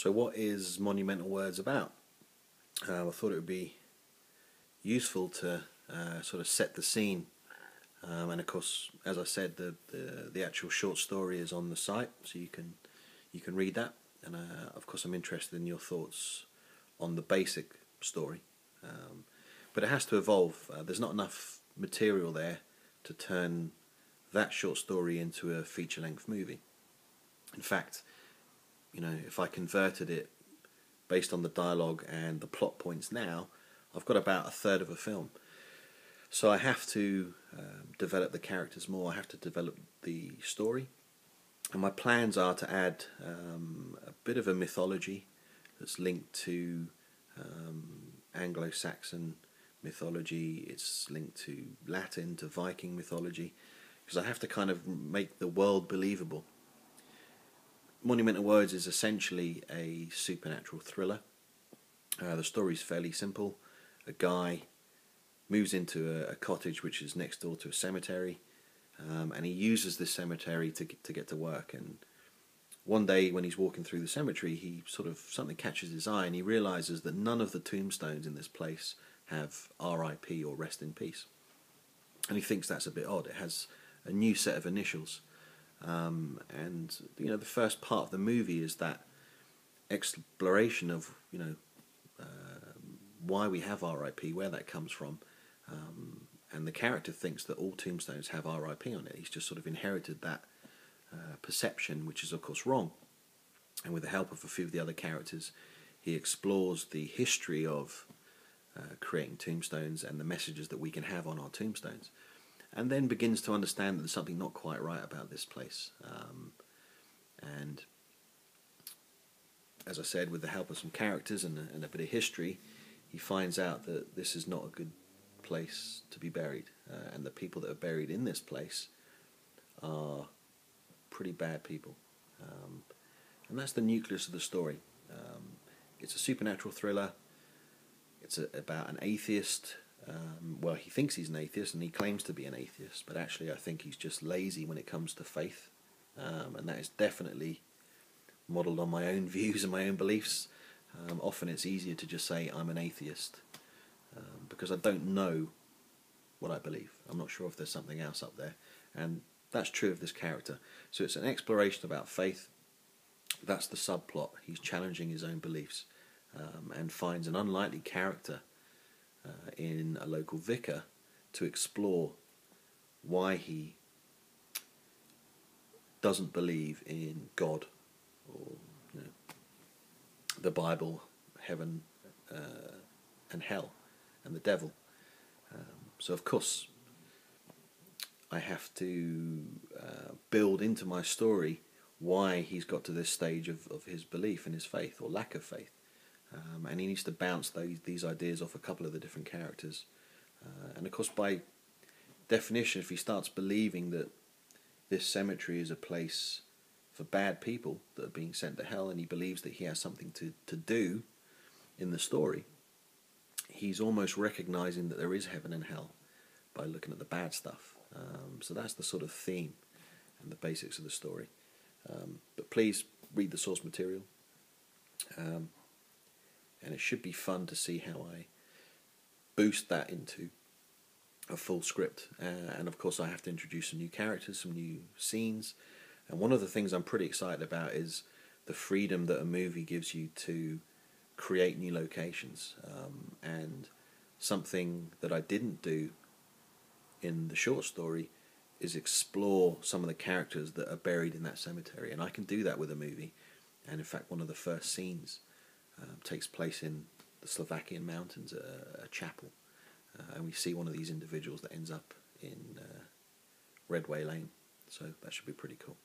So what is Monumental Words about? I thought it would be useful to sort of set the scene, and of course, as I said, the actual short story is on the site, so you can read that. And of course, I'm interested in your thoughts on the basic story, but it has to evolve. There's not enough material there to turn that short story into a feature-length movie. In fact, if I converted it based on the dialogue and the plot points now, I've got about a third of a film. So I have to develop the characters more, I have to develop the story. And my plans are to add a bit of a mythology that's linked to Anglo-Saxon mythology, it's linked to Latin, to Viking mythology, because I have to kind of make the world believable. Monumental Words is essentially a supernatural thriller. The story's fairly simple. A guy moves into a cottage which is next door to a cemetery, and he uses this cemetery to get to work. And one day when he's walking through the cemetery, something catches his eye, and he realizes that none of the tombstones in this place have R.I.P. or Rest in Peace. And he thinks that's a bit odd. It has a new set of initials. And the first part of the movie is that exploration of why we have R.I.P., where that comes from, and the character thinks that all tombstones have R.I.P. on it. He's just sort of inherited that perception, which is of course wrong. And with the help of a few of the other characters, he explores the history of creating tombstones and the messages that we can have on our tombstones, and then begins to understand that there's something not quite right about this place. And as I said, with the help of some characters and a bit of history, he finds out that this is not a good place to be buried, and the people that are buried in this place are pretty bad people. And that's the nucleus of the story. It's a supernatural thriller. It's about an atheist. Well, he thinks he's an atheist, and he claims to be an atheist, but actually I think he's just lazy when it comes to faith, and that is definitely modelled on my own views and my own beliefs. Often it's easier to just say I'm an atheist, because I don't know what I believe. I'm not sure if there's something else up there, and that's true of this character. So it's an exploration about faith. That's the subplot. He's challenging his own beliefs, and finds an unlikely character in a local vicar to explore why he doesn't believe in God or the Bible, heaven and hell and the devil. So of course I have to build into my story why he's got to this stage of his belief and his faith or lack of faith. And he needs to bounce these ideas off a couple of the different characters. And of course, by definition, if he starts believing that this cemetery is a place for bad people that are being sent to hell, and he believes that he has something to do in the story, he's almost recognizing that there is heaven and hell by looking at the bad stuff. So that's the sort of theme and the basics of the story. But please read the source material. And it should be fun to see how I boost that into a full script. And of course I have to introduce some new characters, some new scenes. And one of the things I'm pretty excited about is the freedom that a movie gives you to create new locations. And something that I didn't do in the short story is explore some of the characters that are buried in that cemetery. And I can do that with a movie. And in fact, one of the first scenes takes place in the Slovakian mountains at a chapel, and we see one of these individuals that ends up in Redway Lane, so that should be pretty cool.